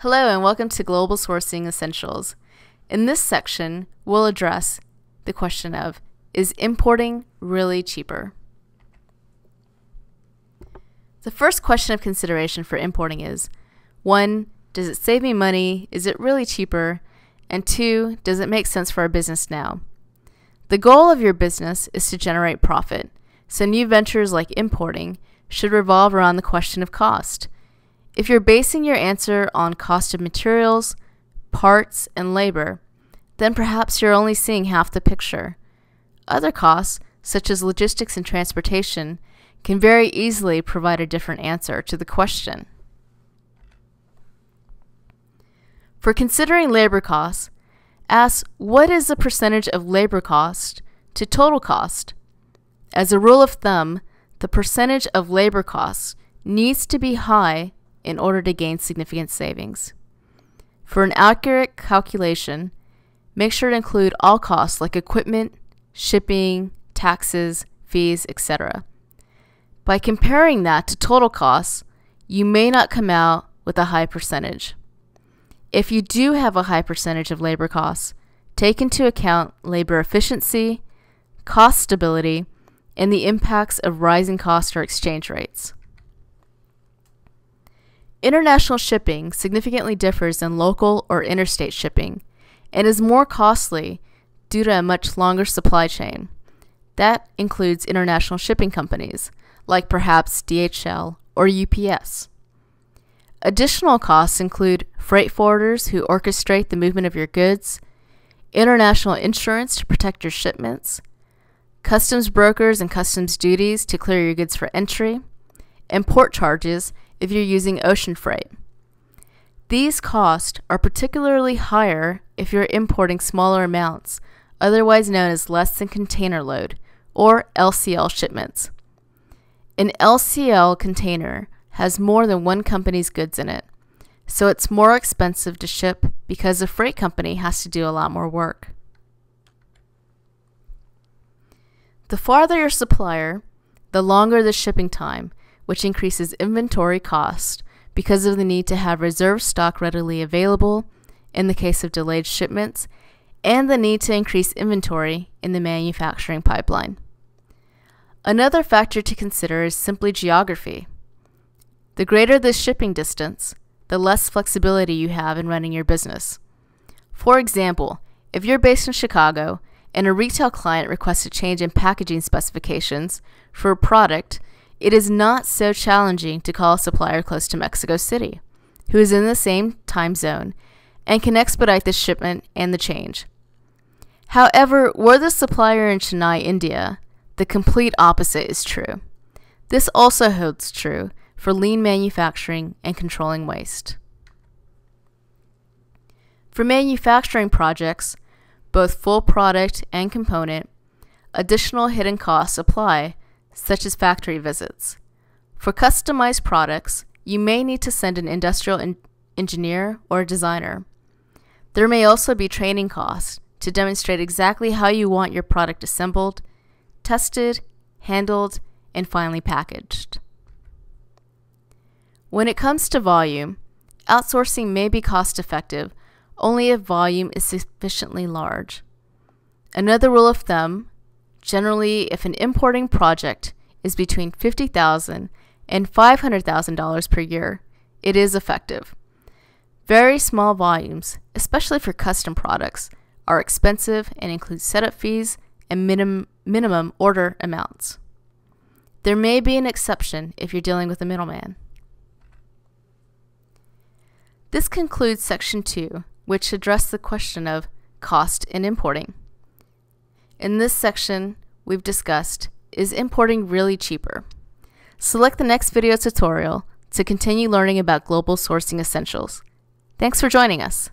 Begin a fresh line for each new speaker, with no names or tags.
Hello and welcome to Global Sourcing Essentials. In this section, we'll address the question of, is importing really cheaper? The first question of consideration for importing is, 1, does it save me money? Is it really cheaper? And 2, does it make sense for our business now? The goal of your business is to generate profit, so new ventures like importing should revolve around the question of cost. If you're basing your answer on cost of materials, parts, and labor, then perhaps you're only seeing half the picture. Other costs, such as logistics and transportation, can very easily provide a different answer to the question. For considering labor costs, ask what is the percentage of labor cost to total cost. As a rule of thumb, the percentage of labor costs needs to be high in order to gain significant savings. For an accurate calculation, make sure to include all costs like equipment, shipping, taxes, fees, etc. By comparing that to total costs, you may not come out with a high percentage. If you do have a high percentage of labor costs, take into account labor efficiency, cost stability, and the impacts of rising costs or exchange rates. International shipping significantly differs than local or interstate shipping and is more costly due to a much longer supply chain. That includes international shipping companies, like perhaps DHL or UPS. Additional costs include freight forwarders who orchestrate the movement of your goods, international insurance to protect your shipments, customs brokers and customs duties to clear your goods for entry, and port charges if you're using ocean freight. These costs are particularly higher if you're importing smaller amounts, otherwise known as less than container load, or LCL shipments. An LCL container has more than one company's goods in it, so it's more expensive to ship because the freight company has to do a lot more work. The farther your supplier, the longer the shipping time, which increases inventory cost because of the need to have reserve stock readily available in the case of delayed shipments, and the need to increase inventory in the manufacturing pipeline. Another factor to consider is simply geography. The greater the shipping distance, the less flexibility you have in running your business. For example, if you're based in Chicago and a retail client requests a change in packaging specifications for a product, it is not so challenging to call a supplier close to Mexico City, who is in the same time zone, and can expedite the shipment and the change. However, were the supplier in Chennai, India, the complete opposite is true. This also holds true for lean manufacturing and controlling waste. For manufacturing projects, both full product and component, additional hidden costs apply, such as factory visits. For customized products, you may need to send an industrial engineer or a designer. There may also be training costs to demonstrate exactly how you want your product assembled, tested, handled, and finally packaged. When it comes to volume, outsourcing may be cost-effective only if volume is sufficiently large. Another rule of thumb: generally, if an importing project is between $50,000 and $500,000 per year, it is effective. Very small volumes, especially for custom products, are expensive and include setup fees and minimum order amounts. There may be an exception if you're dealing with a middleman. This concludes Section 2, which addressed the question of cost in importing. In this section, we've discussed, is importing really cheaper? Select the next video tutorial to continue learning about global sourcing essentials. Thanks for joining us.